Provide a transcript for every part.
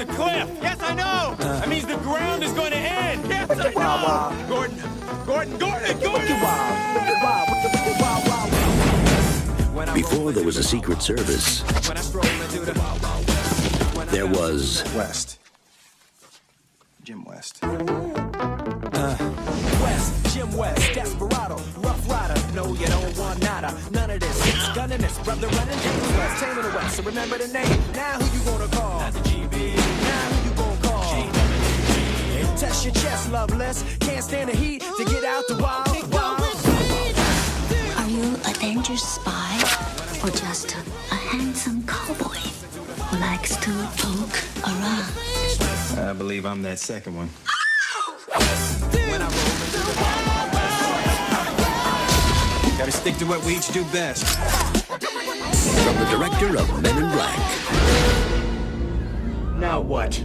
cliff. Yes, I know. That means the ground is going to end. Yes, I know. Gordon. Before there was a Secret Service, there was West. Jim West. West, Jim West, desperado, rough rider. No, you don't want nada. None of this. It's gunning this, brother running James West, Taming the West. So remember the name. Now who you gonna call? Not the GB. Now who you gonna call? Test your chest, Loveless. Can't stand the heat to get out the wild. Are you a dangerous spy or just a handsome cowboy who likes to poke around? I believe I'm that second one. Gotta stick to what we each do best. from the director of Men in Black. Now what?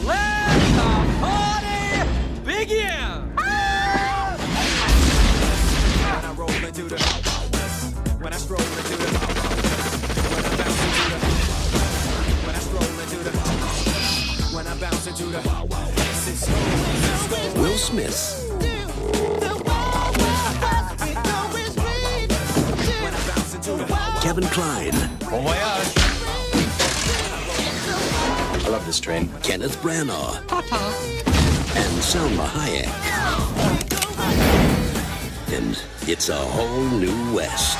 Let the party begin! When I roll into the, when I stroll into the, when I stroll into the, when I bounce into the, Will Smith. Kevin Kline. Bon voyage! I love this train. Kenneth Branagh. And Salma Hayek. And it's a whole new West.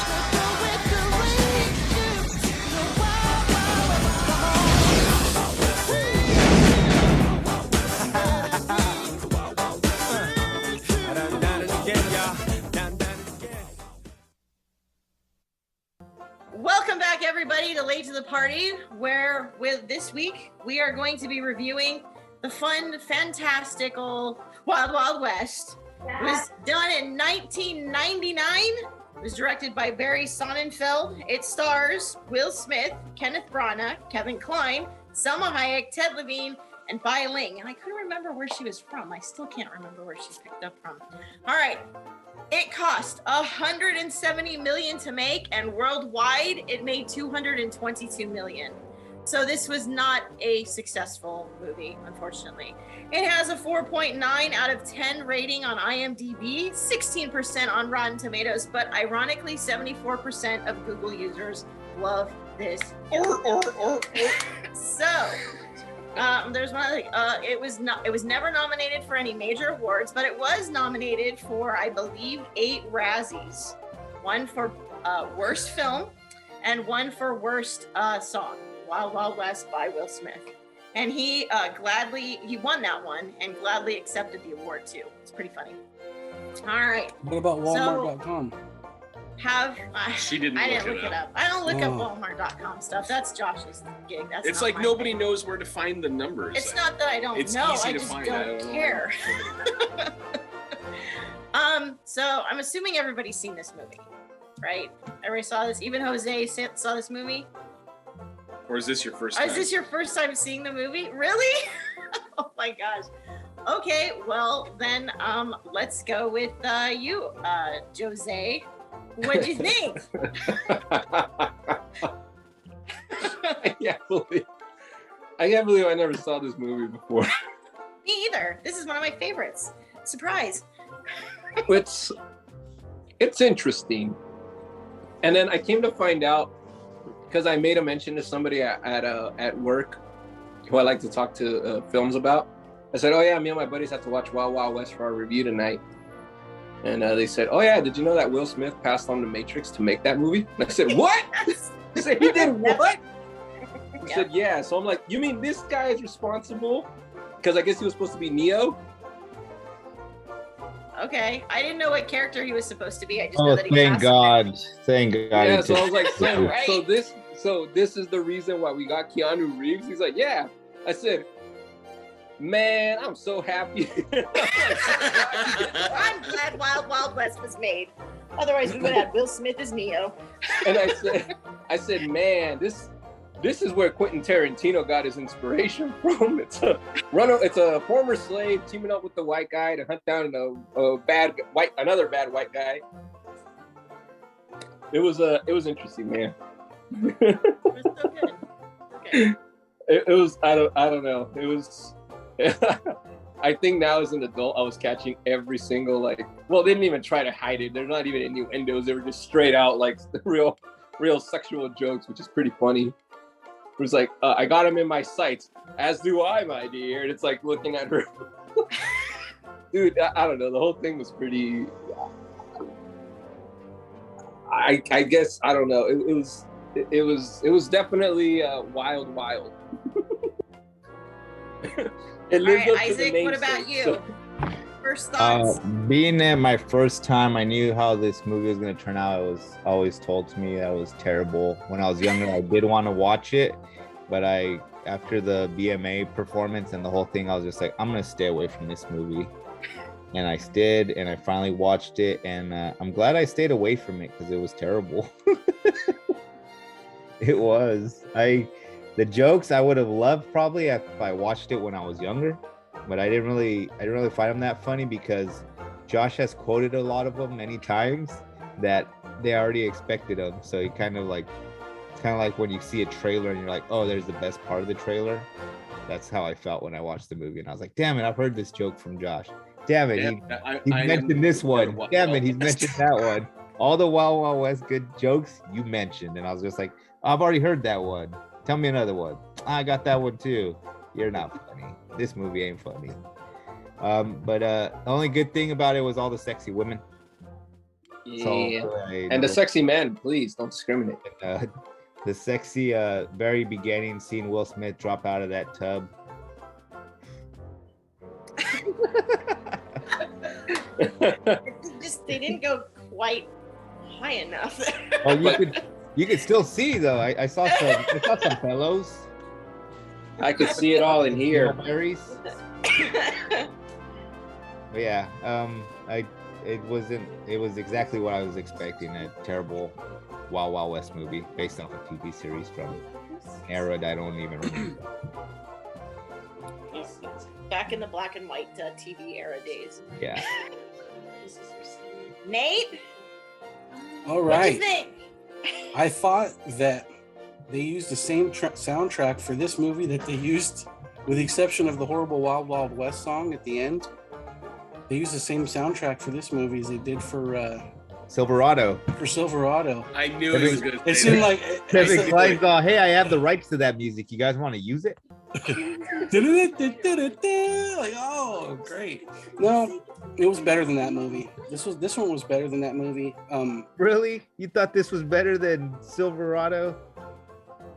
Welcome back, everybody, to Late to the Party, where with this week we are going to be reviewing the fun, fantastical Wild Wild West. It was done in 1999. It was directed by Barry Sonnenfeld. It stars Will Smith, Kenneth Branagh, Kevin Kline, Salma Hayek, Ted Levine, and Bai Ling. And I couldn't remember where she was from. I still can't remember where she's picked up from. All right. It cost $170 million to make, and worldwide it made $222 million. So this was not a successful movie, unfortunately. It has a 4.9 out of 10 rating on IMDb, 16% on Rotten Tomatoes, but ironically, 74% of Google users love this. So, there's one other thing. It was never nominated for any major awards, but it was nominated for, I believe, 8 Razzies. One for worst film and one for worst song, Wild Wild West by Will Smith. And he won that one and gladly accepted the award too. It's pretty funny. All right. What about Walmart.com? She didn't I look didn't it look it up. up. I don't look up Walmart.com stuff. That's Josh's gig. That's It's not like my nobody thing. knows where to find the numbers. It's not that I don't It's know. easy I to just find. don't care. So I'm assuming everybody's seen this movie, right? Everybody saw this. Even Jose saw this movie. Or is this your first Oh, time? is this your first time seeing the movie? Really? Oh my gosh. Okay, well then let's go with you, Jose. What'd you think? I can't believe I never saw this movie before. Me either. This is one of my favorites. Surprise. It's interesting. And then I came to find out, because I made a mention to somebody at work who I like to talk to films about. I said, oh yeah, me and my buddies have to watch Wild Wild West for our review tonight. And they said, oh yeah, did you know that Will Smith passed on The Matrix to make that movie? And I said, what? I said, he did what? He said, yeah. So I'm like, you mean this guy is responsible? Because I guess he was supposed to be Neo. Okay, I didn't know what character he was supposed to be. I just know that he thank passed God. Thank God. Yeah, so I was like, Right. so this is the reason why we got Keanu Reeves? He's like, yeah. I said, man, I'm so happy. I'm glad Wild Wild West was made. Otherwise, we would have had Will Smith as Neo. And I said, man, this is where Quentin Tarantino got his inspiration from. It's a former slave teaming up with the white guy to hunt down another bad white guy. It was interesting, man. It was so good. Okay. It was I don't know. It was. I think now as an adult, I was catching every single they didn't even try to hide it. They're not even innuendos. They were just straight out real sexual jokes, which is pretty funny. It was like, I got him in my sights, as do I, my dear. And it's like looking at her. Dude, I don't know. The whole thing was pretty. I guess I don't know. It was definitely wild. All right, Isaac, what about you? So. First thoughts? Being there my first time, I knew how this movie was going to turn out. It was always told to me that it was terrible. When I was younger, I did want to watch it, but after the BMA performance and the whole thing, I was just like, I'm going to stay away from this movie. And I did, and I finally watched it, and I'm glad I stayed away from it because it was terrible. It was. The jokes I would have loved probably if I watched it when I was younger, but I didn't really find them that funny because Josh has quoted a lot of them many times that they already expected them. So it's kind of like when you see a trailer and you're like, oh, there's the best part of the trailer. That's how I felt when I watched the movie, and I was like, damn it, I've heard this joke from Josh. Damn it, he mentioned this one. Damn it, he's mentioned that one. All the Wild Wild West good jokes you mentioned, and I was just like, I've already heard that one. Tell me another one. I got that one too. You're not funny. This movie ain't funny. But the only good thing about it was all the sexy women. Yeah. And the sexy men, please don't discriminate. The sexy very beginning, seeing Will Smith drop out of that tub. They didn't go quite high enough. Oh, you could still see though. I saw some fellows. I could see it all in here. But yeah, it was exactly what I was expecting. A terrible Wild Wild West movie based off a TV series from an era that I don't even remember. Back in the black and white TV era days. Yeah. Nate? All right. What do you think? I thought that they used the same soundtrack for this movie that they used, with the exception of the horrible Wild Wild West song at the end. They used the same soundtrack for this movie as they did for Silverado. For Silverado. I knew he was going to say It seemed like Kevin Kline's all, hey, I have the rights to that music. You guys want to use it? Like, oh, great. No, it was better than that movie. This one was better than that movie. Really? You thought this was better than Silverado?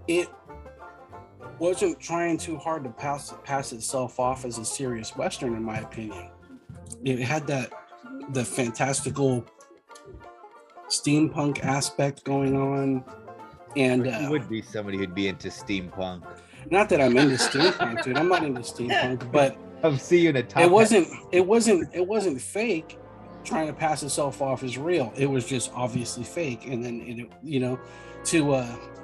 It wasn't trying too hard to pass itself off as a serious Western, in my opinion. It had the fantastical steampunk aspect going on, and you would be somebody who'd be into steampunk. Not that I'm into steampunk, dude. I'm not into steampunk, but I'm seeing a top. It wasn't fake, trying to pass itself off as real. It was just obviously fake, and then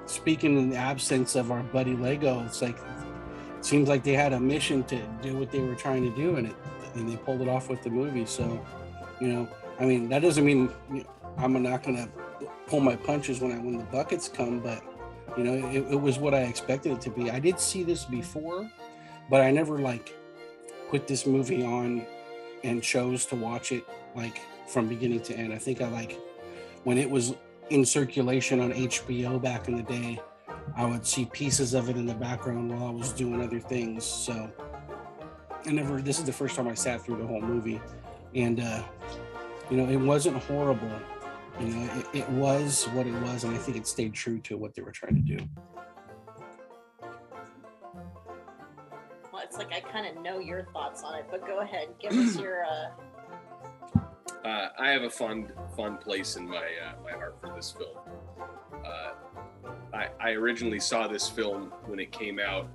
speaking in the absence of our buddy Lego, it's like it seems like they had a mission to do what they were trying to do, and they pulled it off with the movie. So, I mean, that doesn't mean I'm not gonna pull my punches when the buckets come, but it was what I expected it to be. I did see this before, but I never put this movie on and chose to watch it from beginning to end. I think when it was in circulation on HBO back in the day, I would see pieces of it in the background while I was doing other things. So this is the first time I sat through the whole movie, and it wasn't horrible. It was what it was, and I think it stayed true to what they were trying to do. Well, it's like I kind of know your thoughts on it, but go ahead, give us your. I have a fond place in my heart for this film. I originally saw this film when it came out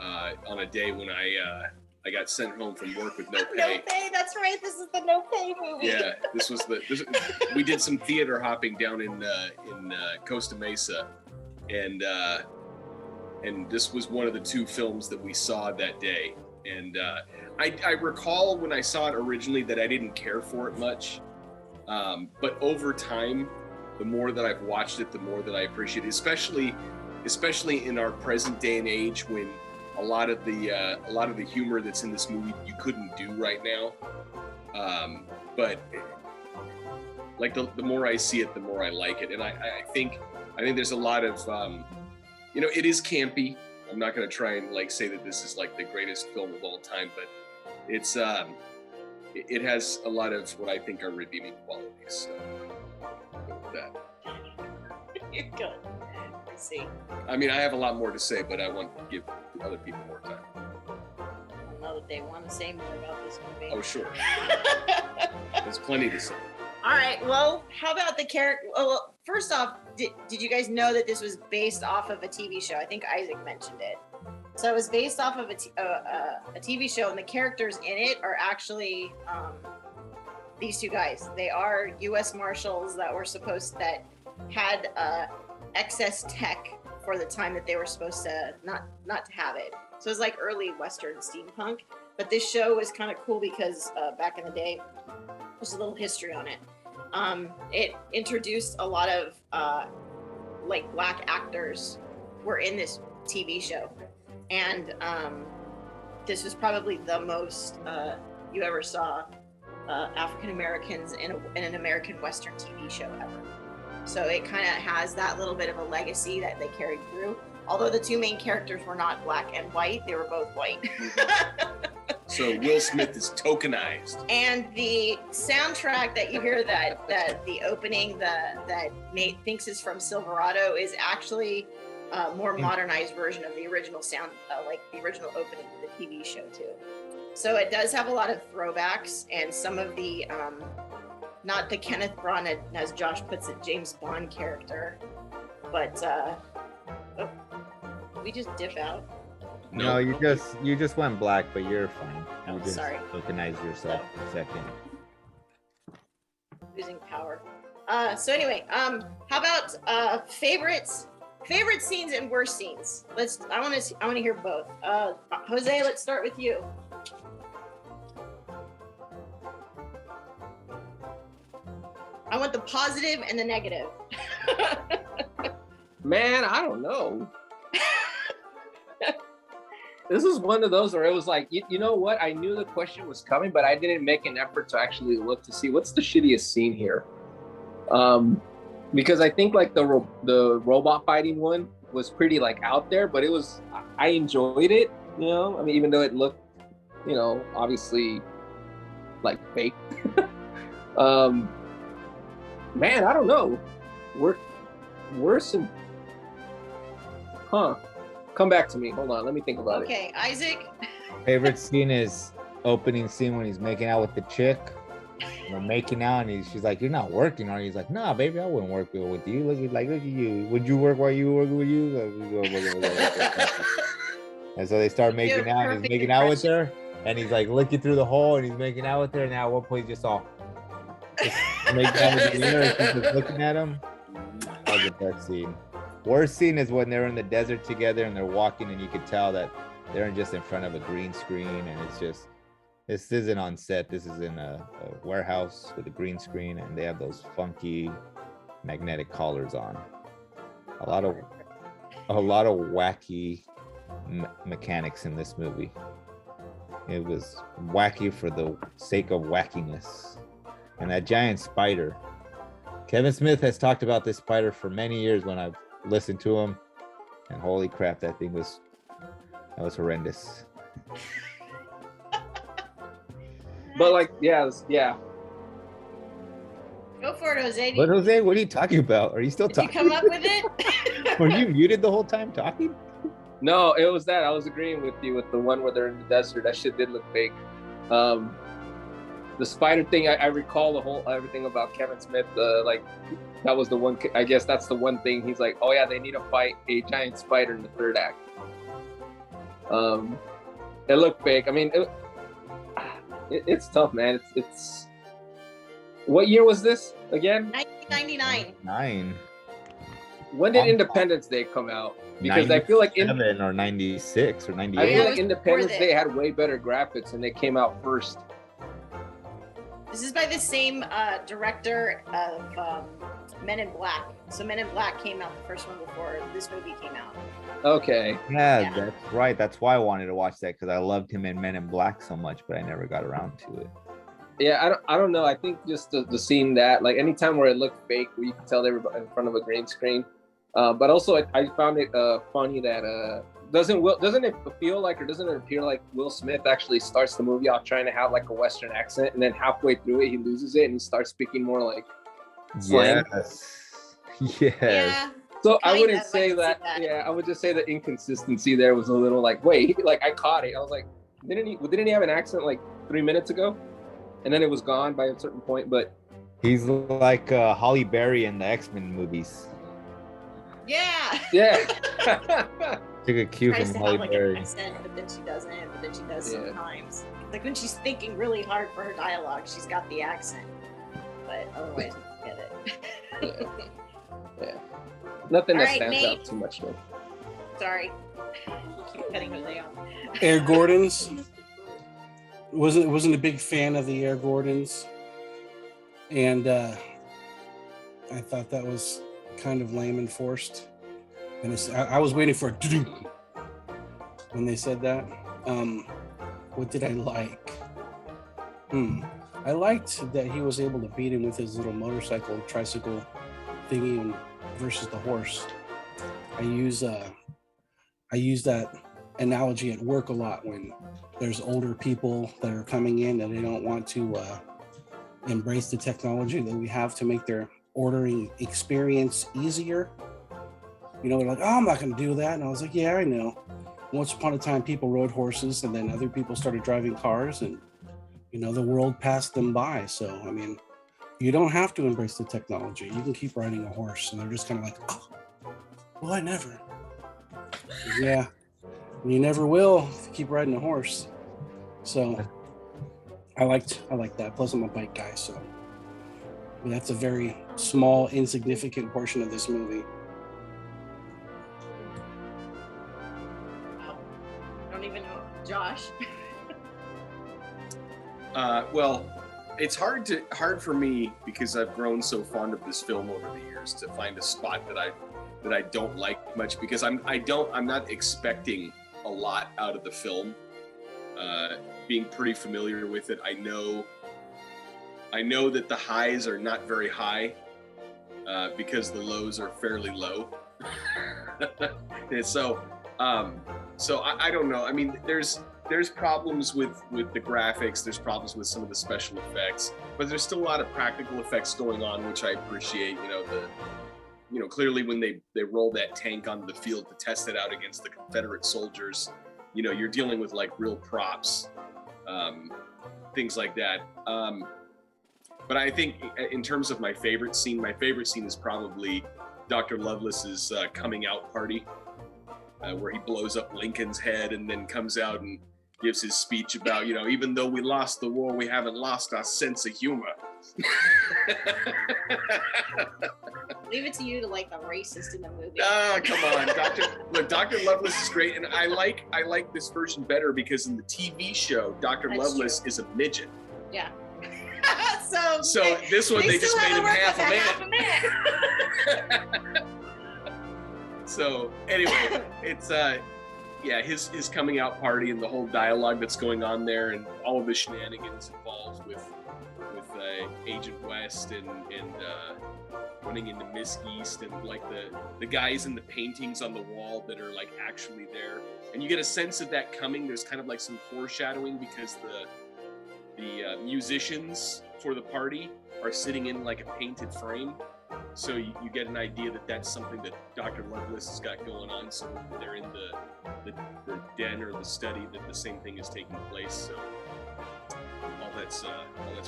on a day when I got sent home from work with no pay. No pay, that's right. This is the no pay movie. Yeah, we did some theater hopping down in Costa Mesa, and this was one of the two films that we saw that day. And I recall when I saw it originally that I didn't care for it much, but over time, the more that I've watched it, the more that I appreciate it. Especially especially in our present day and age when a lot of the humor that's in this movie you couldn't do right now. But like the more I see it, the more I like it, and I think there's a lot of it is campy. I'm not going to try and like say that this is like the greatest film of all time, but it's it has a lot of what I think are redeeming qualities. So with that. You're good. I see. I mean, I have a lot more to say, but I want to give other people more time. I don't know that they want to say more about this movie. Oh, sure. There's plenty to say. All right. Well, how about the character? Well, first off, did you guys know that this was based off of a TV show? I think Isaac mentioned it. So it was based off of a TV show, and the characters in it are actually these two guys. They are U.S. Marshals that had excess tech for the time that they were supposed to not to have it. So it was like early Western steampunk. But this show was kind of cool because back in the day, there's a little history on it. It introduced a lot of like black actors were in this TV show, and this was probably the most you ever saw African Americans in an American Western TV show ever. So it kind of has that little bit of a legacy that they carried through. Although the two main characters were not black and white, they were both white. So Will Smith is tokenized. And the soundtrack that you hear that the opening that Nate thinks is from Silverado is actually a more modernized version of the original sound, like the original opening of the TV show too. So it does have a lot of throwbacks, and some of the not the Kenneth Branagh, as Josh puts it, James Bond character, but we just dip out. No, you just went black, but you're fine. You just sorry. Tokenize yourself for a second. Losing power. So anyway, how about favorite scenes and worst scenes? I want to hear both. Jose, let's start with you. I want the positive and the negative. Man, I don't know. This is one of those where it was like, you know what? I knew the question was coming, but I didn't make an effort to actually look to see what's the shittiest scene here. Because I think like the robot fighting one was pretty like out there, but I enjoyed it, you know? I mean, even though it looked, you know, obviously like fake. Man, I don't know. Worse and come back to me. Hold on, let me think about it. Okay, Isaac. Favorite scene is opening scene when he's making out with the chick. They're making out, and she's like, "You're not working, are you?" He's like, "Nah, baby, I wouldn't work with you. Look at you. Would you work while you were working with you?" And so they start making out, and he's making out with her, and he's like looking through the hole, and he's making out with her. And now at one point, just making out with the mirror, and she's just looking at him. That was the best scene. Worst scene is when they're in the desert together and they're walking, and you could tell that they're just in front of a green screen, and it's just, this isn't on set. This is in a warehouse with a green screen, and they have those funky magnetic collars on. A lot of wacky mechanics in this movie. It was wacky for the sake of wackiness. And that giant spider. Kevin Smith has talked about this spider for many years when I've listened to him, and holy crap, that was horrendous. But like, yeah. Go for it, Jose. But Jose, what are you talking about? Are you still talking? Did you come up with it? Were you muted the whole time talking? No, it was that. I was agreeing with you with the one where they're in the desert. That shit did look fake. The spider thing, I recall everything about Kevin Smith. Like, that was the one. I guess that's the one thing. He's like, oh yeah, they need to fight a giant spider in the third act. It looked fake. I mean, it's tough, man. It's. What year was this again? 1999. When did Independence Day come out? Because I feel like 97 or 96 or 98. I feel like Independence Day had way better graphics, and they came out first. This is by the same director of Men in Black. So Men in Black came out the first one before this movie came out. Okay. Yeah, that's right. That's why I wanted to watch that, because I loved him in Men in Black so much, but I never got around to it. Yeah, I don't know. I think just the scene that, like, anytime where it looked fake, where you can tell they were in front of a green screen. But also, I found it funny that doesn't it feel like, or doesn't it appear like Will Smith actually starts the movie off trying to have like a Western accent, and then halfway through it he loses it and he starts speaking more like slang. Yes. Yeah. So I wouldn't say that. Yeah, I would just say the inconsistency there was a little like, wait, like I caught it. I was like, didn't he have an accent like 3 minutes ago? And then it was gone by a certain point. But he's like Halle Berry in the X-Men movies. Yeah. Yeah. Took a cue Tries from to Halle have like Berry. an accent, but then she doesn't. But then she does Yeah. sometimes. Like when she's thinking really hard for her dialogue, she's got the accent. But otherwise, you get it. Yeah. Nothing All that right, stands Nate. out too much though. Sorry. Keep cutting her down. Air Gordons. Wasn't a big fan of the Air Gordons, and I thought that was kind of lame and forced. And I was waiting for it when they said that. What did I like? I liked that he was able to beat him with his little tricycle thingy versus the horse. I use that analogy at work a lot when there's older people that are coming in and they don't want to embrace the technology that we have to make their ordering experience easier. You know, they're like, oh, I'm not going to do that. And I was like, yeah, I know. Once upon a time, people rode horses, and then other people started driving cars, and, you know, the world passed them by. So, I mean, you don't have to embrace the technology. You can keep riding a horse. And they're just kind of like, oh, well, I never. Yeah, you never will if you keep riding a horse. So I liked that. Plus, I'm a bike guy, so that's a very small, insignificant portion of this movie. I don't even know. Josh. Well, it's hard for me because I've grown so fond of this film over the years to find a spot that I don't like much, because I'm not expecting a lot out of the film. Being pretty familiar with it, I know that the highs are not very high because the lows are fairly low. And so I don't know. I mean, there's problems with the graphics. There's problems with some of the special effects, but there's still a lot of practical effects going on, which I appreciate. Clearly when they roll that tank onto the field to test it out against the Confederate soldiers, you're dealing with like real props, things like that. But I think in terms of my favorite scene is probably Dr. Loveless's coming out party, where he blows up Lincoln's head and then comes out and gives his speech about, even though we lost the war, we haven't lost our sense of humor. Leave it to you to like the racist in the movie. Ah, come on, Dr. Loveless is great, and I like this version better because in the TV show, Dr. That's Loveless true. is a midget. Yeah. So this one they just made him half a man. So anyway, it's his coming out party and the whole dialogue that's going on there, and all of the shenanigans involved with Agent West and running into Miss East, and like the guys in the paintings on the wall that are like actually there, and you get a sense of that coming. There's kind of like some foreshadowing because the musicians for the party are sitting in like a painted frame, so you get an idea that that's something that Dr. Loveless has got going on. So they're in the den or the study that the same thing is taking place. So all that's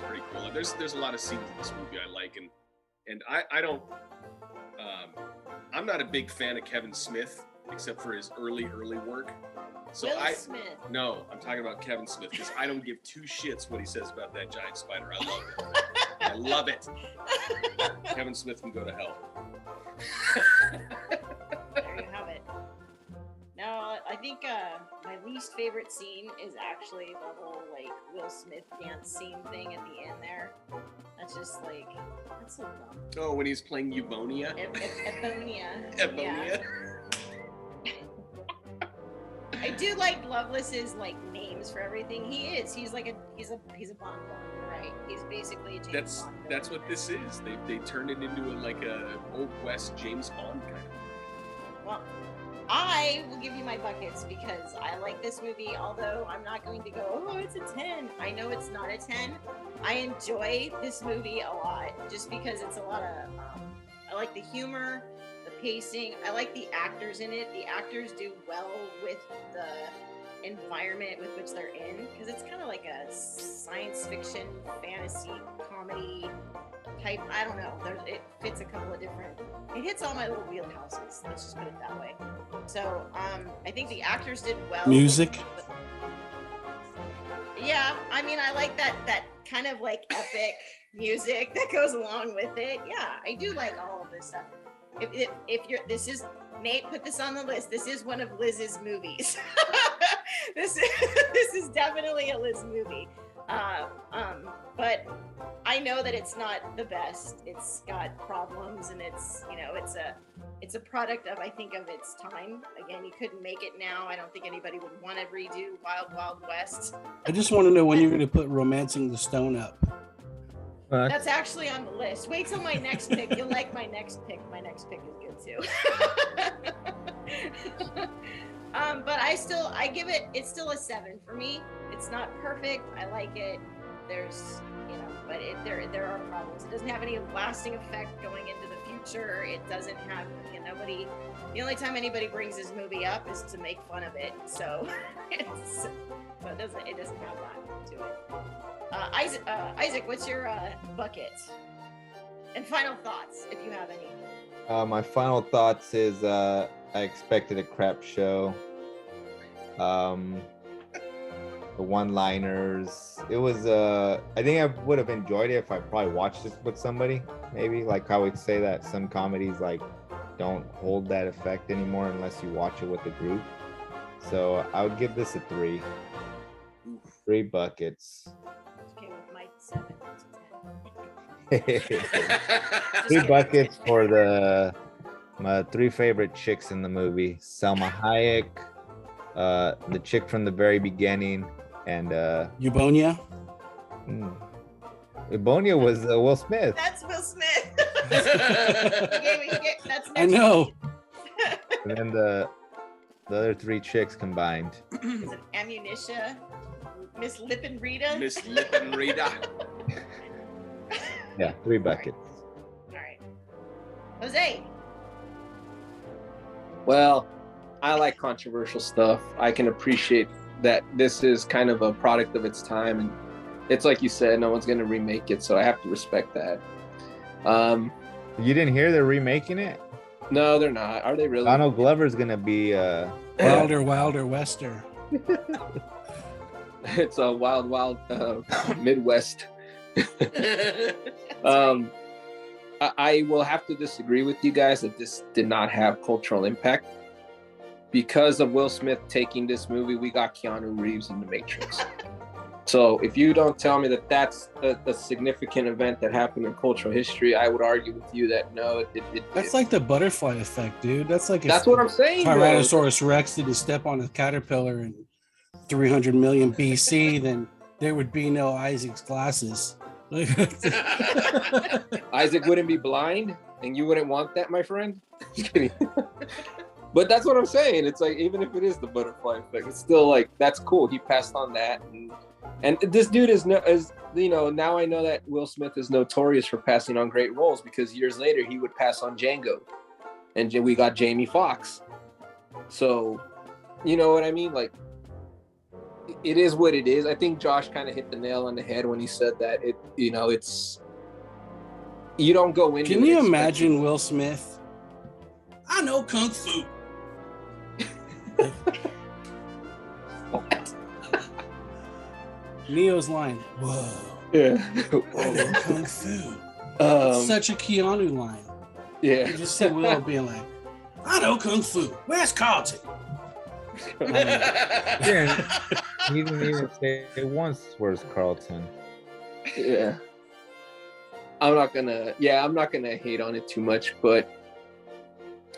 pretty cool. There's a lot of scenes in this movie I like, and I don't I'm not a big fan of Kevin Smith except for his early work. So Will Smith. No, I'm talking about Kevin Smith, because I don't give two shits what he says about that giant spider. I love it. I love it. Kevin Smith can go to hell. There you have it. No, I think my least favorite scene is actually the whole like Will Smith dance scene thing at the end there. just like, that's so dumb. Oh, when he's playing Eubonia. Ebonia. Ebonia. Yeah. I do like Loveless's like names for everything. He's a Bond villain, right? He's basically a James Bond villain. That's what this is. They turned it into a Old West James Bond kind of. Well, I will give you my buckets because I like this movie, although I'm not going to go, oh, it's a 10. I know it's not a 10. I enjoy this movie a lot just because it's a lot of, I like the humor, the pacing. I like the actors in it. The actors do well with the environment with which they're in because it's kind of like a science fiction, fantasy, comedy type. I don't know. It fits a couple of different. It hits all my little wheelhouses. Let's just put it that way. So I think the actors did well. Music. Yeah, I mean, I like that kind of like epic music that goes along with it. Yeah, I do like all of this stuff. This is Nate, put this on the list. This is one of Liz's movies. This is definitely a Liz movie. But I know that it's not the best. It's got problems, and it's a product of, I think, of its time. Again, you couldn't make it now. I don't think anybody would want to redo Wild Wild West. I just want to know when you're going to put Romancing the Stone up. That's actually on the list. Wait till my next pick. You'll like my next pick. My next pick is good too. But I give it. It's still a 7 for me. It's not perfect. I like it. There's, but there are problems. It doesn't have any lasting effect going into the future. It doesn't have, the only time anybody brings this movie up is to make fun of it. So it doesn't have that to it. Isaac, what's your bucket? And final thoughts, if you have any. My final thoughts is I expected a crap show. The one-liners. It was I think I would have enjoyed it if I probably watched this with somebody. Maybe like I would say that some comedies like don't hold that effect anymore unless you watch it with a group. So I would give this a 3. 3 buckets. Okay, with my 7 to 10. 3 buckets for my 3 favorite chicks in the movie: Salma Hayek, the chick from the very beginning, and Eubonia. Eubonia was Will Smith. That's Will Smith. That's next. I know. And then the other 3 chicks combined. Is it Ammunition? Miss Lip and Rita? Miss Lip and Rita. Yeah, 3 buckets. All right. Jose. Well, I like controversial stuff. I can appreciate that this is kind of a product of its time, and it's like you said, no one's going to remake it, so I have to respect that. You didn't hear they're remaking it? No, they're not. Are they really? Donald Glover's going to be Wilder Wester. It's a wild Midwest. I will have to disagree with you guys that this did not have cultural impact. Because of Will Smith taking this movie, we got Keanu Reeves in The Matrix. So if you don't tell me that that's a significant event that happened in cultural history, I would argue with you that no, That's like the butterfly effect, dude. That's like that's what I'm saying. Tyrannosaurus Rex didn't step on a caterpillar in 300 million BC, then there would be no Isaac's glasses. Isaac wouldn't be blind, and you wouldn't want that, my friend. Just kidding. But that's what I'm saying. It's like, even if it is the butterfly effect, it's still like, that's cool. He passed on that. And this dude is now I know that Will Smith is notorious for passing on great roles, because years later he would pass on Django, and we got Jamie Foxx. So, you know what I mean? Like, it is what it is. I think Josh kind of hit the nail on the head when he said that it's, you don't go into. Can you imagine Will Smith? I know Kung Fu. What? Neo's line. Whoa. Yeah. I know Kung Fu. Such a Keanu line. Yeah. You just see Will being like, I know Kung Fu. Where's Carlton? Yeah, he didn't even say it once. Where's Carlton? Yeah. I'm not gonna hate on it too much, but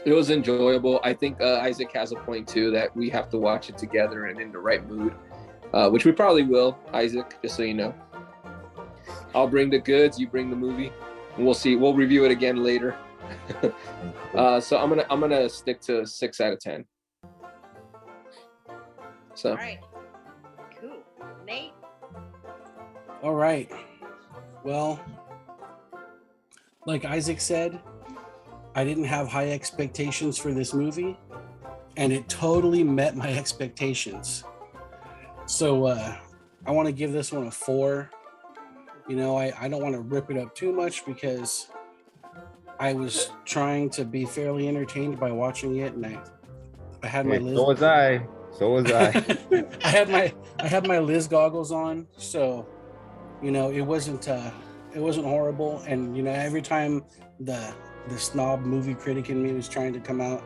it was enjoyable. I think Isaac has a point too, that we have to watch it together and in the right mood, which we probably will, Isaac, just so you know. I'll bring the goods, you bring the movie, and we'll see. We'll review it again later. So I'm gonna stick to 6 out of 10. So. All right. Cool. Nate? All right. Well, like Isaac said, I didn't have high expectations for this movie, and it totally met my expectations. So I want to give this one a 4. You know, I don't want to rip it up too much because I was trying to be fairly entertained by watching it, and I had my Liz. So was I. I had my Liz goggles on, so you know it wasn't horrible. And you know, every time the snob movie critic in me was trying to come out,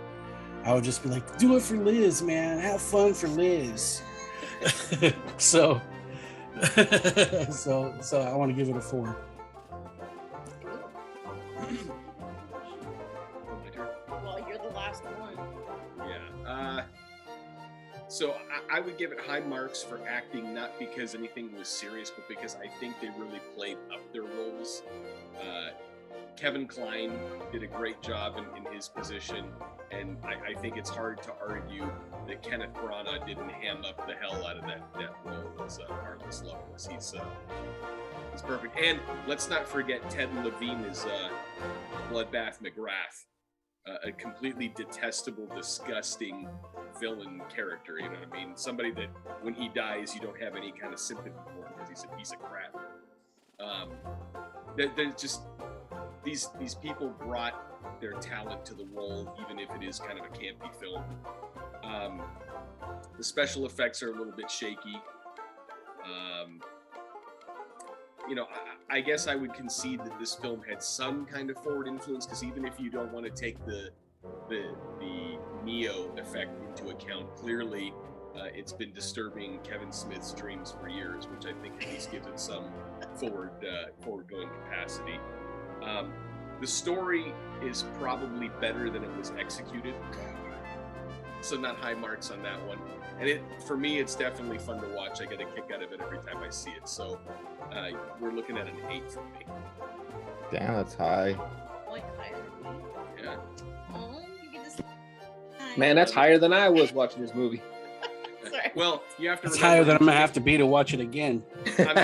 I would just be like, "Do it for Liz, man. Have fun for Liz." so I want to give it a 4. Well, you're the last one. Yeah. So I would give it high marks for acting, not because anything was serious, but because I think they really played up their roles. Kevin Kline did a great job in his position, and I think it's hard to argue that Kenneth Branagh didn't ham up the hell out of that role as Arliss Loveless. He's perfect. And let's not forget Ted Levine is Bloodbath McGrath, a completely detestable, disgusting villain character. You know what I mean? Somebody that when he dies, you don't have any kind of sympathy for him because he's a piece of crap. They're just these people brought their talent to the role, even if it is kind of a campy film. The special effects are a little bit shaky. You know, I guess I would concede that this film had some kind of forward influence, because even if you don't want to take the Neo effect into account, clearly it's been disturbing Kevin Smith's dreams for years, which I think at least gives it some forward-going capacity. The story is probably better than it was executed, so not high marks on that one. And for me, it's definitely fun to watch. I get a kick out of it every time I see it. So we're looking at an 8 from me. Damn, that's high. Like higher than me. Yeah. Oh, you get this. Man, that's higher than I was watching this movie. Sorry. Well, you have to. It's higher than I'm gonna have to be to watch it again. You have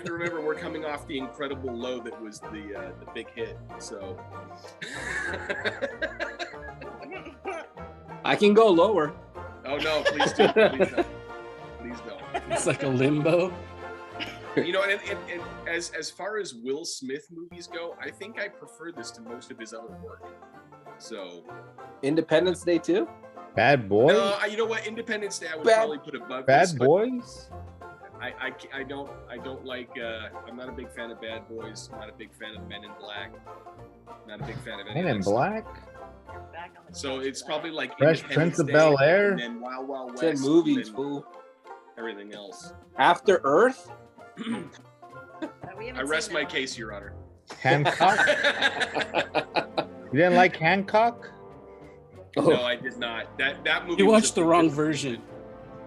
to remember, we're coming off the incredible low that was the big hit. So. I can go lower. Oh no! Please don't. Please don't. Please don't. It's like a limbo. You know, and as far as Will Smith movies go, I think I prefer this to most of his other work. So. Independence Day 2? Bad Boys? No, you know what? Independence Day I would probably put above Bad this, Boys? I don't like. I'm not a big fan of Bad Boys. Not a big fan of Men in Black. Not a big fan of any Men in Black? So it's probably like Fresh Prince of Bel Air, and then Wild Wild West, 10 movies, and fool. Everything else. After Earth? I rest my case, Your Honor. Hancock? You didn't like Hancock? No, I did not. That movie. You watched the wrong version.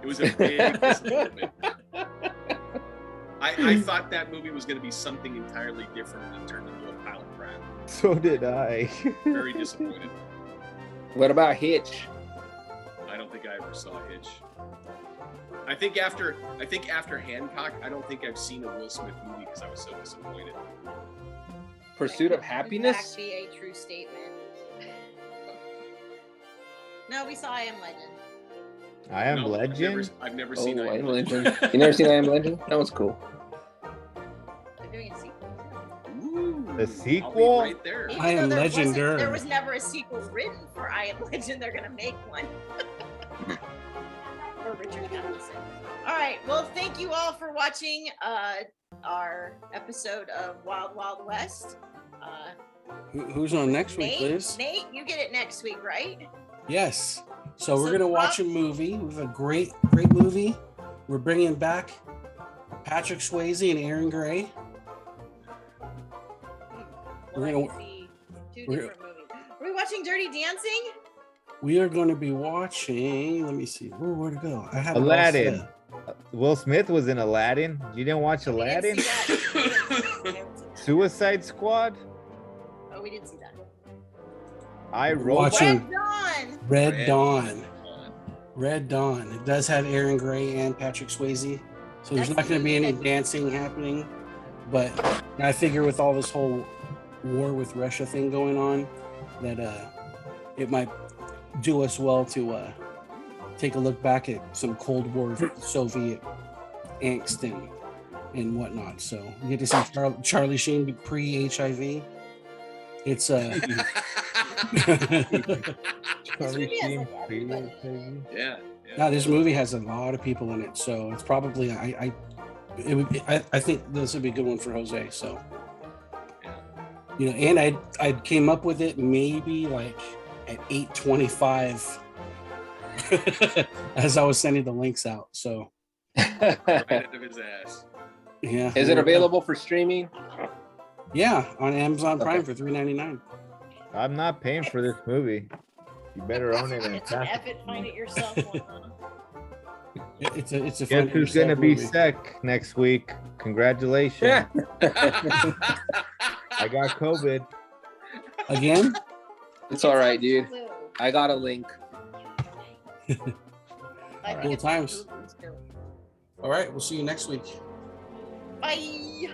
It was a big disappointment. I thought that movie was going to be something entirely different, and it turned into a pile of crap. So did I. Very disappointed. What about Hitch? I don't think I ever saw Hitch. I think after Hancock, I don't think I've seen a Will Smith movie because I was so disappointed. Pursuit of Happiness? That be a true statement. No, we saw I Am Legend. I Am Legend? I've never seen I Am Legend. You never seen I Am Legend? That was cool. They're doing a sequel. Ooh, The sequel? right there. I Am Legend. There was never a sequel written for I Am Legend. They're gonna make one. For Richard Matheson. All right. Well, thank you all for watching our episode of Wild Wild West. Who's on next week, Nate, Liz? Nate, you get it next week, right? Yes. So we're gonna watch a movie. We have a great movie. We're bringing back Patrick Swayze and Aaron Gray. We're like gonna- to see two we're- different movies. Are we watching Dirty Dancing? We are going to be watching. Let me see. Ooh, where to go? I had it all Aladdin. set. Will Smith was in Aladdin. You didn't watch We didn't Aladdin? see that. We didn't see that. Suicide Squad. Oh, we did see that. I Watching- Red Dawn. Red Dawn. Red Dawn. It does have Aaron Gray and Patrick Swayze, so there's That's not going to be any good. dancing happening. But I figure with all this whole war with Russia thing going on, that it might do us well to take a look back at some Cold War Soviet angst and whatnot. So you get to see Charlie Sheen pre-HIV. It's Charlie movie has, Sheen. like, everybody. Yeah. Now this movie has a lot of people in it, so it's probably I think this would be a good one for Jose. So and I came up with it maybe like at 8:25 as I was sending the links out. So Right into his ass. yeah, Is it available for streaming? Yeah, on Amazon Prime Okay. for $3.99. I'm not paying for this movie. You better own it and It's an pass it. epic find it yourself one, huh? It's a Guess fun who's gonna be movie. sick next week? Congratulations. Yeah. I got COVID. Again. It's all right, dude. I got a link. I Cool think it's times. too. All right, we'll see you next week. Bye.